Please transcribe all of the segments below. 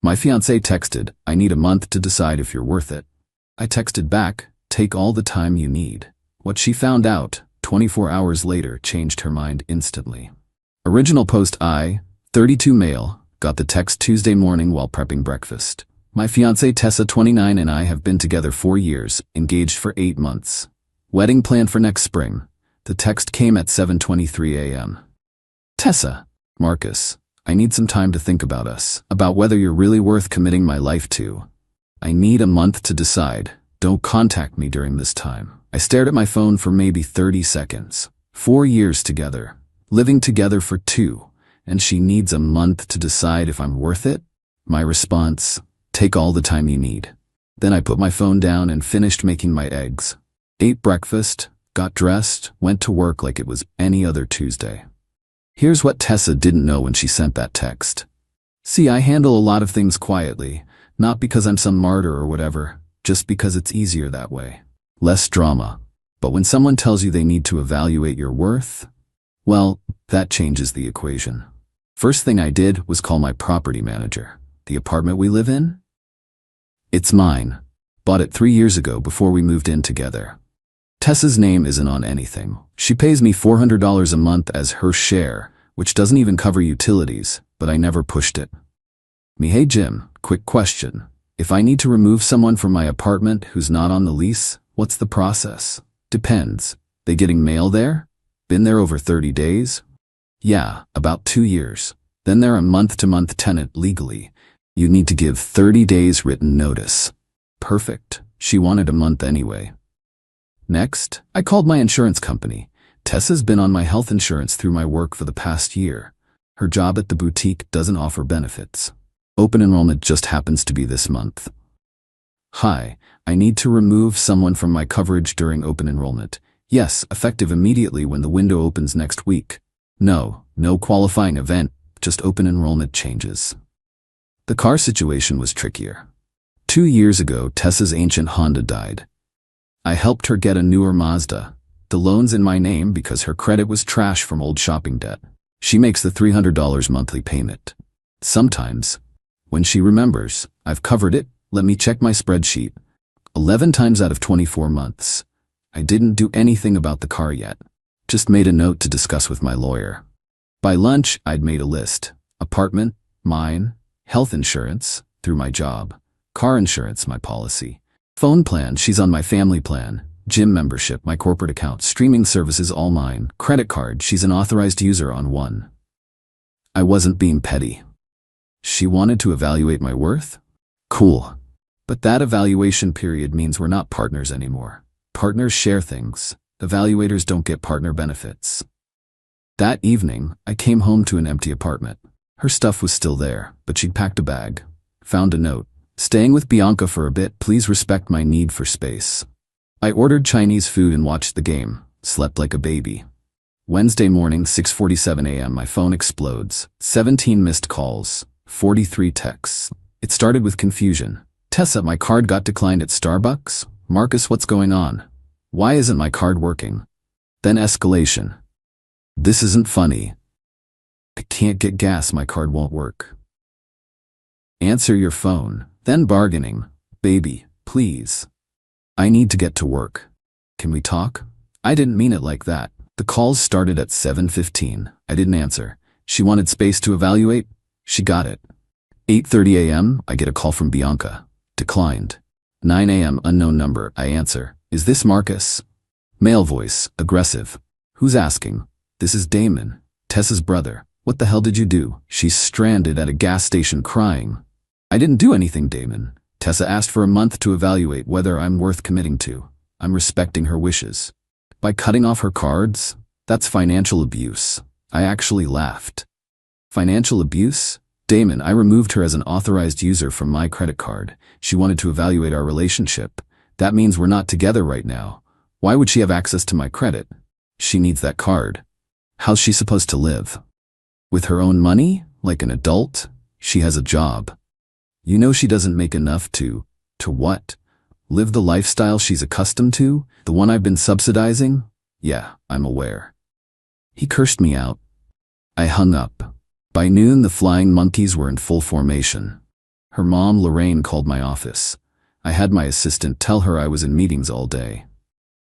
My fiancé texted, I need a month to decide if you're worth it. I texted back, take all the time you need. What she found out, 24 hours later, changed her mind instantly. Original post: I, 32 male, got the text Tuesday morning while prepping breakfast. My fiancée Tessa, 29, and I have been together 4 years, engaged for 8 months. Wedding planned for next spring. The text came at 7:23 a.m. Tessa, Marcus, I need some time to think about us, about whether you're really worth committing my life to. I need a month to decide. Don't contact me during this time. I stared at my phone for maybe 30 seconds. 4 years together, living together for 2, and she needs a month to decide if I'm worth it? My response: take all the time you need. Then I put my phone down and finished making my eggs. Ate breakfast, got dressed, went to work like it was any other Tuesday. Here's what Tessa didn't know when she sent that text. See, I handle a lot of things quietly, not because I'm some martyr or whatever, just because it's easier that way. Less drama. But when someone tells you they need to evaluate your worth, well, that changes the equation. First thing I did was call my property manager. The apartment we live in? It's mine. Bought it 3 years ago before we moved in together. Tessa's name isn't on anything. She pays me $400 a month as her share, which doesn't even cover utilities, but I never pushed it. Hey Jim, quick question. If I need to remove someone from my apartment who's not on the lease, what's the process? Depends. They getting mail there? Been there over 30 days? Yeah, about 2 years. Then they're a month-to-month tenant legally. You need to give 30 days written notice. Perfect. She wanted a month anyway. Next, I called my insurance company. Tessa's been on my health insurance through my work for the past year. Her job at the boutique doesn't offer benefits. Open enrollment just happens to be this month. Hi, I need to remove someone from my coverage during open enrollment. Yes, effective immediately when the window opens next week. No qualifying event, just open enrollment changes. The car situation was trickier. 2 years ago, Tessa's ancient Honda died. I helped her get a newer Mazda. The loan's in my name because her credit was trash from old shopping debt. She makes the $300 monthly payment. Sometimes, when she remembers, I've covered it, let me check my spreadsheet. 11 times out of 24 months. I didn't do anything about the car yet. Just made a note to discuss with my lawyer. By lunch, I'd made a list. Apartment, mine. Health insurance, through my job. Car insurance, my policy. Phone plan, she's on my family plan. Gym membership, my corporate account. Streaming services, all mine. Credit card, she's an authorized user on one. I wasn't being petty. She wanted to evaluate my worth? Cool. But that evaluation period means we're not partners anymore. Partners share things. Evaluators don't get partner benefits. That evening, I came home to an empty apartment. Her stuff was still there, but she'd packed a bag. Found a note. Staying with Bianca for a bit, please respect my need for space. I ordered Chinese food and watched the game. Slept like a baby. Wednesday morning, 6:47 a.m. my phone explodes. 17 missed calls. 43 texts. It started with confusion. Tessa, my card got declined at Starbucks? Marcus, what's going on? Why isn't my card working? Then escalation. This isn't funny. I can't get gas, my card won't work. Answer your phone. Then bargaining. Baby, please. I need to get to work. Can we talk? I didn't mean it like that. The calls started at 7:15. I didn't answer. She wanted space to evaluate. She got it. 8:30 a.m. I get a call from Bianca. Declined. 9 a.m. unknown number. I answer. Is this Marcus? Male voice. Aggressive. Who's asking? This is Damon, Tessa's brother. What the hell did you do? She's stranded at a gas station crying. I didn't do anything, Damon. Tessa asked for a month to evaluate whether I'm worth committing to. I'm respecting her wishes. By cutting off her cards? That's financial abuse. I actually laughed. Financial abuse? Damon, I removed her as an authorized user from my credit card. She wanted to evaluate our relationship. That means we're not together right now. Why would she have access to my credit? She needs that card. How's she supposed to live? With her own money? Like an adult? She has a job. You know she doesn't make enough to what? Live the lifestyle she's accustomed to? The one I've been subsidizing? Yeah, I'm aware. He cursed me out. I hung up. By noon, the flying monkeys were in full formation. Her mom, Lorraine, called my office. I had my assistant tell her I was in meetings all day.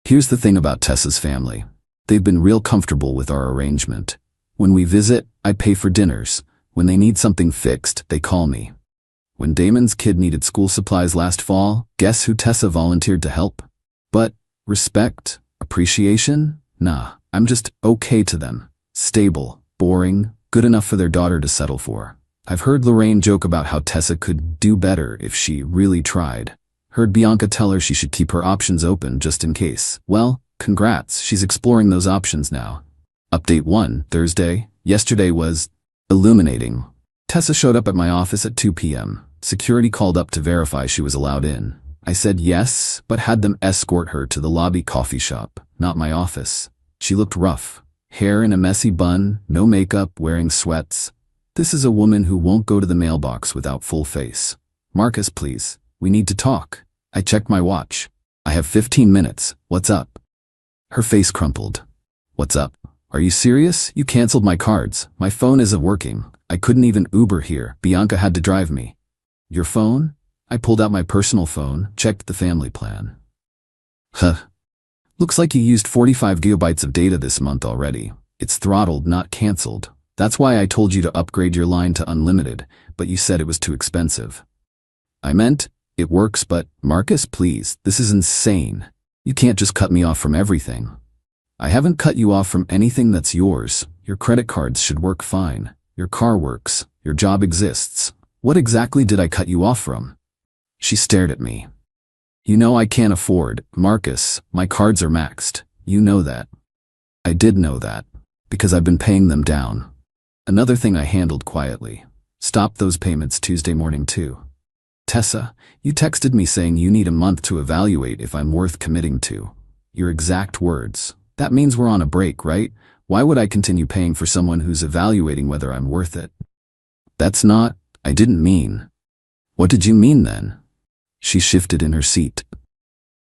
Here's the thing about Tessa's family. They've been real comfortable with our arrangement. When we visit, I pay for dinners. When they need something fixed, they call me. When Damon's kid needed school supplies last fall, guess who Tessa volunteered to help? But respect, appreciation? Nah, I'm just okay to them. Stable, boring, good enough for their daughter to settle for. I've heard Lorraine joke about how Tessa could do better if she really tried. Heard Bianca tell her she should keep her options open just in case. Well, congrats, she's exploring those options now. Update 1, Thursday. Yesterday was illuminating. Tessa showed up at my office at 2 p.m. Security called up to verify she was allowed in. I said yes, but had them escort her to the lobby coffee shop, not my office. She looked rough. Hair in a messy bun, no makeup, wearing sweats. This is a woman who won't go to the mailbox without full face. Marcus, please. We need to talk. I checked my watch. I have 15 minutes. What's up? Her face crumpled. What's up? Are you serious? You canceled my cards. My phone isn't working. I couldn't even Uber here. Bianca had to drive me. Your phone? I pulled out my personal phone, checked the family plan. Huh. Looks like you used 45 gigabytes of data this month already. It's throttled, not canceled. That's why I told you to upgrade your line to unlimited, but you said it was too expensive. I meant, it works, but Marcus, please, this is insane. You can't just cut me off from everything. I haven't cut you off from anything that's yours. Your credit cards should work fine. Your car works. Your job exists. What exactly did I cut you off from? She stared at me. You know I can't afford, Marcus, my cards are maxed. You know that. I did know that, because I've been paying them down. Another thing I handled quietly. Stop those payments Tuesday morning too. Tessa, you texted me saying you need a month to evaluate if I'm worth committing to. Your exact words. That means we're on a break, right? Why would I continue paying for someone who's evaluating whether I'm worth it? That's not, I didn't mean. What did you mean then? She shifted in her seat.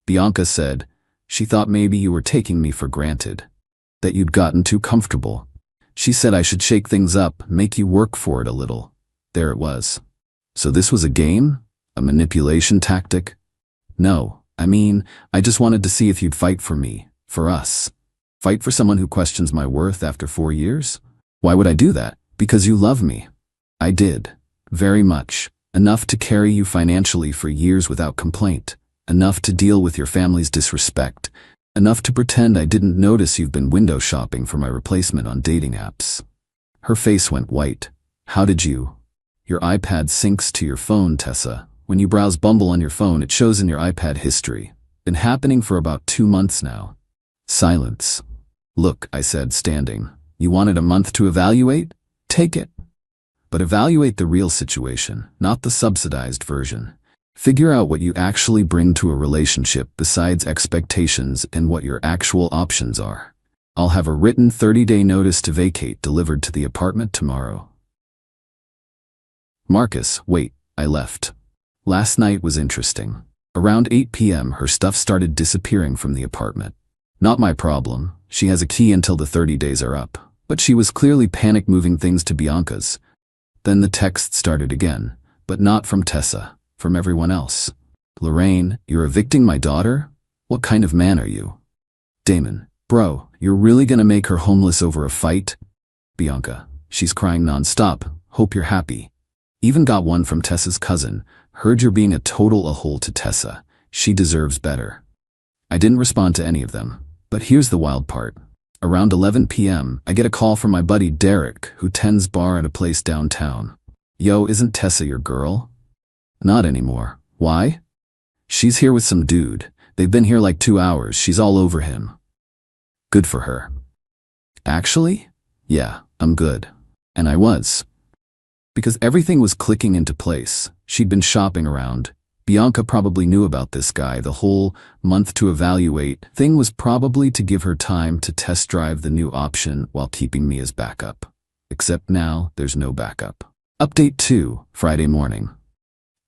Bianca said, she thought maybe you were taking me for granted. That you'd gotten too comfortable. She said I should shake things up, make you work for it a little. There it was. So this was a game? A manipulation tactic? No, I mean, I just wanted to see if you'd fight for me, for us. Fight for someone who questions my worth after 4 years? Why would I do that? Because you love me. I did. Very much. Enough to carry you financially for years without complaint. Enough to deal with your family's disrespect. Enough to pretend I didn't notice you've been window shopping for my replacement on dating apps. Her face went white. How did you? Your iPad syncs to your phone, Tessa. When you browse Bumble on your phone, it shows in your iPad history. Been happening for about 2 months now. Silence. Look, I said, standing. You wanted a month to evaluate? Take it. But evaluate the real situation, not the subsidized version. Figure out what you actually bring to a relationship besides expectations and what your actual options are. I'll have a written 30-day notice to vacate delivered to the apartment tomorrow. Marcus, wait, I left. Last night was interesting. Around 8 p.m. her stuff started disappearing from the apartment. Not my problem. She has a key until the 30 days are up. But she was clearly panic moving things to Bianca's. Then the text started again, but not from Tessa, from everyone else. Lorraine, you're evicting my daughter? What kind of man are you? Damon, bro, you're really gonna make her homeless over a fight? Bianca, she's crying nonstop. Hope you're happy. Even got one from Tessa's cousin. Heard you're being a total a-hole to Tessa. She deserves better. I didn't respond to any of them. But here's the wild part. Around 11 p.m., I get a call from my buddy Derek, who tends bar at a place downtown. Yo, isn't Tessa your girl? Not anymore. Why? She's here with some dude. They've been here like 2 hours. She's all over him. Good for her. Actually? Yeah, I'm good. And I was. Because everything was clicking into place. She'd been shopping around. Bianca probably knew about this guy. The whole month to evaluate thing was probably to give her time to test drive the new option while keeping me as backup. Except now, there's no backup. Update 2, Friday morning.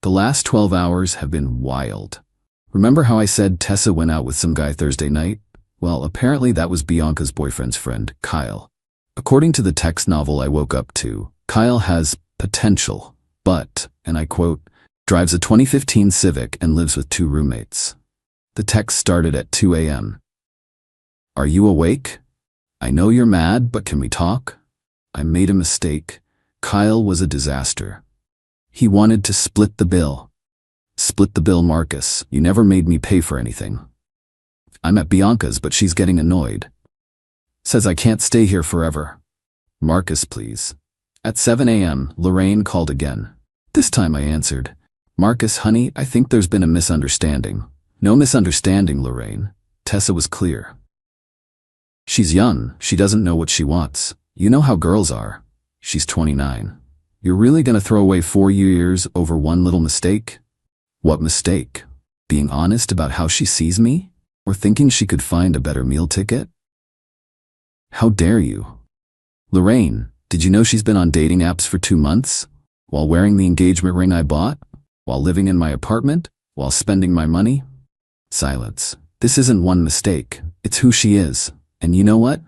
The last 12 hours have been wild. Remember how I said Tessa went out with some guy Thursday night? Well, apparently that was Bianca's boyfriend's friend, Kyle. According to the text novel I woke up to, Kyle has potential, but, and I quote, Drives a 2015 Civic and lives with 2 roommates. The text started at 2 a.m. Are you awake? I know you're mad, but can we talk? I made a mistake. Kyle was a disaster. He wanted to split the bill. Split the bill, Marcus. You never made me pay for anything. I'm at Bianca's, but she's getting annoyed. Says I can't stay here forever. Marcus, please. At 7 a.m., Lorraine called again. This time I answered. Marcus, honey, I think there's been a misunderstanding. No misunderstanding, Lorraine. Tessa was clear. She's young. She doesn't know what she wants. You know how girls are. She's 29. You're really gonna throw away 4 years over one little mistake? What mistake? Being honest about how she sees me? Or thinking she could find a better meal ticket? How dare you? Lorraine, did you know she's been on dating apps for 2 months? While wearing the engagement ring I bought? While living in my apartment? While spending my money? Silence. This isn't one mistake. It's who she is. And you know what?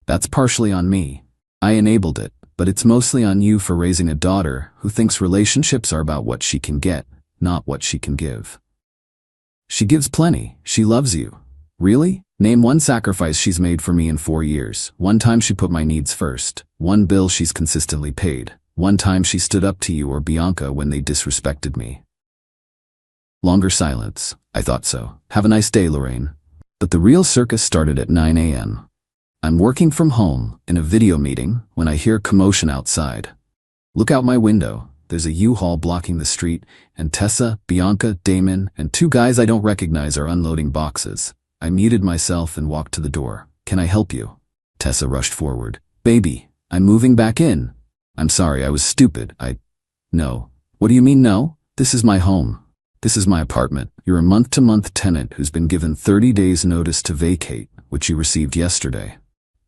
That's partially on me. I enabled it, but it's mostly on you for raising a daughter who thinks relationships are about what she can get, not what she can give. She gives plenty. She loves you. Really? Name one sacrifice she's made for me in 4 years. One time she put my needs first. One bill she's consistently paid. One time she stood up to you or Bianca when they disrespected me. Longer silence. I thought so. Have a nice day, Lorraine. But the real circus started at 9 a.m. I'm working from home in a video meeting when I hear commotion outside. Look out my window. There's a U-Haul blocking the street, and Tessa, Bianca, Damon, and 2 guys I don't recognize are unloading boxes. I muted myself and walked to the door. Can I help you? Tessa rushed forward. Baby, I'm moving back in. I'm sorry, I was stupid. No. What do you mean no? This is my home. This is my apartment. You're a month-to-month tenant who's been given 30 days notice to vacate, which you received yesterday.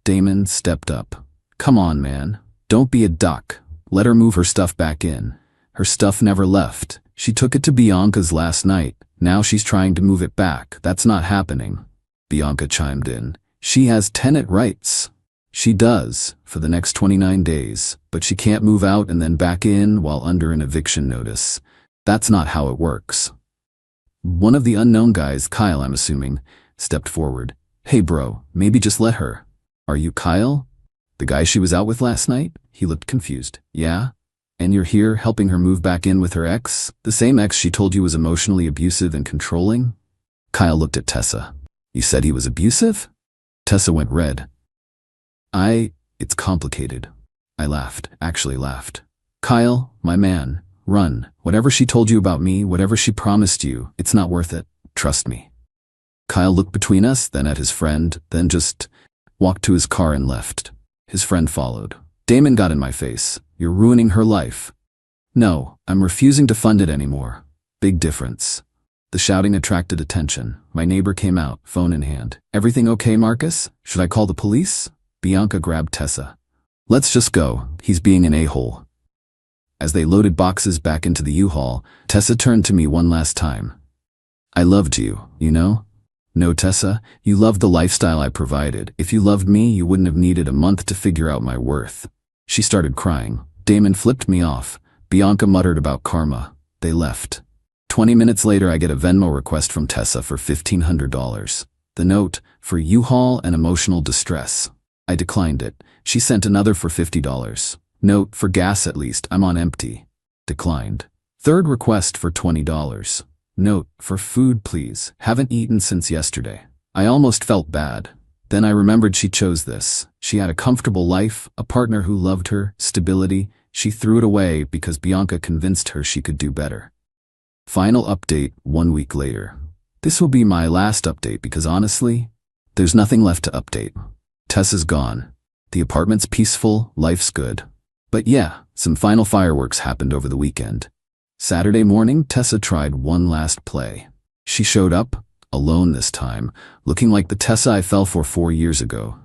Damon stepped up. Come on, man. Don't be a duck. Let her move her stuff back in. Her stuff never left. She took it to Bianca's last night. Now she's trying to move it back. That's not happening. Bianca chimed in. She has tenant rights. She does, for the next 29 days, but she can't move out and then back in while under an eviction notice. That's not how it works. One of the unknown guys, Kyle I'm assuming, stepped forward. Hey bro, maybe just let her. Are you Kyle? The guy she was out with last night? He looked confused. Yeah? And you're here helping her move back in with her ex? The same ex she told you was emotionally abusive and controlling? Kyle looked at Tessa. You said he was abusive? Tessa went red. It's complicated. I laughed, actually laughed. Kyle, my man, run. Whatever she told you about me, whatever she promised you, it's not worth it. Trust me. Kyle looked between us, then at his friend, then just walked to his car and left. His friend followed. Damon got in my face. You're ruining her life. No, I'm refusing to fund it anymore. Big difference. The shouting attracted attention. My neighbor came out, phone in hand. Everything okay, Marcus? Should I call the police? Bianca grabbed Tessa. Let's just go. He's being an a-hole. As they loaded boxes back into the U-Haul, Tessa turned to me one last time. I loved you, you know? No, Tessa, you loved the lifestyle I provided. If you loved me, you wouldn't have needed a month to figure out my worth. She started crying. Damon flipped me off. Bianca muttered about karma. They left. 20 minutes later, I get a Venmo request from Tessa for $1,500. The note, for U-Haul and emotional distress. I declined it. She sent another for $50. Note, for gas at least, I'm on empty. Declined. Third request for $20. Note, for food please, haven't eaten since yesterday. I almost felt bad. Then I remembered she chose this. She had a comfortable life, a partner who loved her, stability. She threw it away because Bianca convinced her she could do better. Final update 1 week later. This will be my last update because honestly, there's nothing left to update. Tessa's gone. The apartment's peaceful, life's good. But yeah, some final fireworks happened over the weekend. Saturday morning, Tessa tried one last play. She showed up, alone this time, looking like the Tessa I fell for 4 years ago.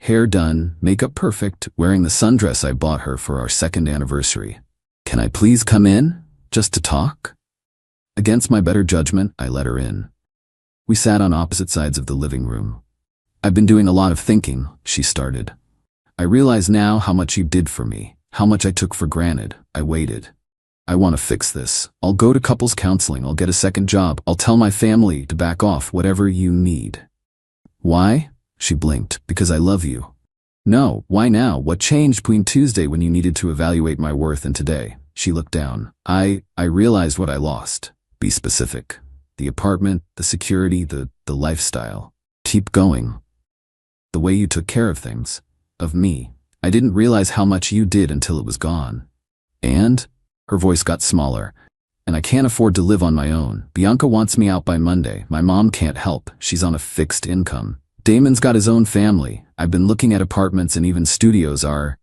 Hair done, makeup perfect, wearing the sundress I bought her for our 2nd anniversary. Can I please come in? Just to talk? Against my better judgment, I let her in. We sat on opposite sides of the living room. I've been doing a lot of thinking, she started. I realize now how much you did for me, how much I took for granted. I waited. I want to fix this. I'll go to couples counseling. I'll get a second job. I'll tell my family to back off, whatever you need. Why? She blinked. Because I love you. No, why now? What changed between Tuesday when you needed to evaluate my worth and today? She looked down. I realized what I lost. Be specific. The apartment, the security, the lifestyle. Keep going. The way you took care of things. Of me. I didn't realize how much you did until it was gone. And? Her voice got smaller. And I can't afford to live on my own. Bianca wants me out by Monday. My mom can't help. She's on a fixed income. Damon's got his own family. I've been looking at apartments and even studios are...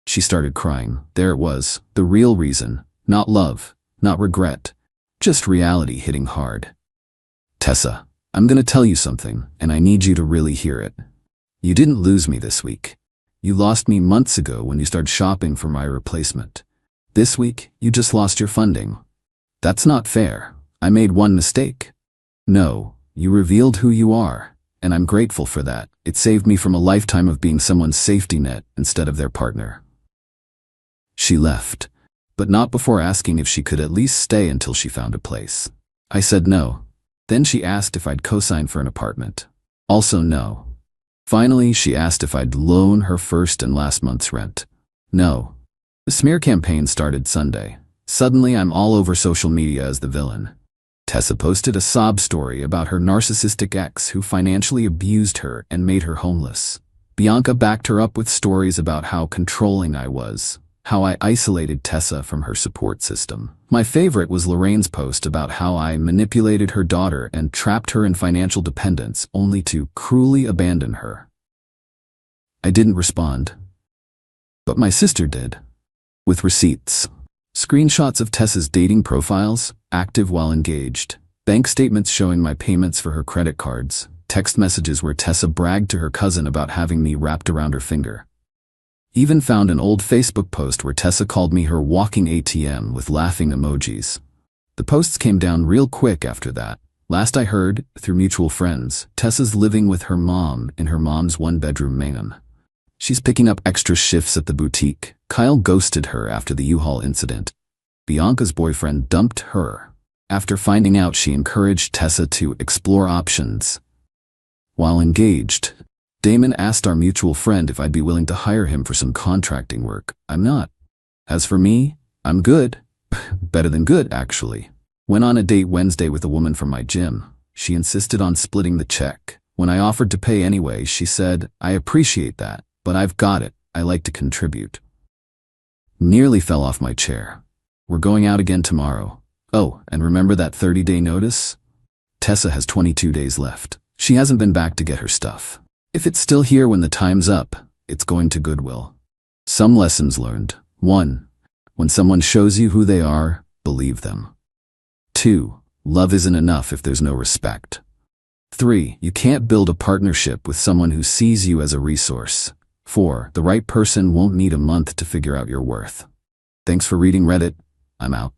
She started crying. There it was. The real reason. Not love. Not regret. Just reality hitting hard. Tessa, I'm gonna tell you something, and I need you to really hear it. You didn't lose me this week. You lost me months ago when you started shopping for my replacement. This week, you just lost your funding. That's not fair. I made one mistake. No, you revealed who you are, and I'm grateful for that. It saved me from a lifetime of being someone's safety net instead of their partner. She left, but not before asking if she could at least stay until she found a place. I said no. Then she asked if I'd co-sign for an apartment. Also no. Finally, she asked if I'd loan her first and last month's rent. No. The smear campaign started Sunday. Suddenly, I'm all over social media as the villain. Tessa posted a sob story about her narcissistic ex who financially abused her and made her homeless. Bianca backed her up with stories about how controlling I was, how I isolated Tessa from her support system. My favorite was Lorraine's post about how I manipulated her daughter and trapped her in financial dependence only to cruelly abandon her. I didn't respond. But my sister did. With receipts. Screenshots of Tessa's dating profiles, active while engaged. Bank statements showing my payments for her credit cards. Text messages where Tessa bragged to her cousin about having me wrapped around her finger. Even found an old Facebook post where Tessa called me her walking ATM with laughing emojis. The posts came down real quick after that. Last I heard, through mutual friends, Tessa's living with her mom in her mom's one-bedroom mansion. She's picking up extra shifts at the boutique. Kyle ghosted her after the U-Haul incident. Bianca's boyfriend dumped her. After finding out, she encouraged Tessa to explore options. While engaged, Damon asked our mutual friend if I'd be willing to hire him for some contracting work. I'm not. As for me, I'm good. Better than good, actually. Went on a date Wednesday with a woman from my gym. She insisted on splitting the check. When I offered to pay anyway, she said, I appreciate that, but I've got it. I like to contribute. Nearly fell off my chair. We're going out again tomorrow. Oh, and remember that 30-day notice? Tessa has 22 days left. She hasn't been back to get her stuff. If it's still here when the time's up, it's going to Goodwill. Some lessons learned. 1. When someone shows you who they are, believe them. 2. Love isn't enough if there's no respect. 3. You can't build a partnership with someone who sees you as a resource. 4. The right person won't need a month to figure out your worth. Thanks for reading Reddit. I'm out.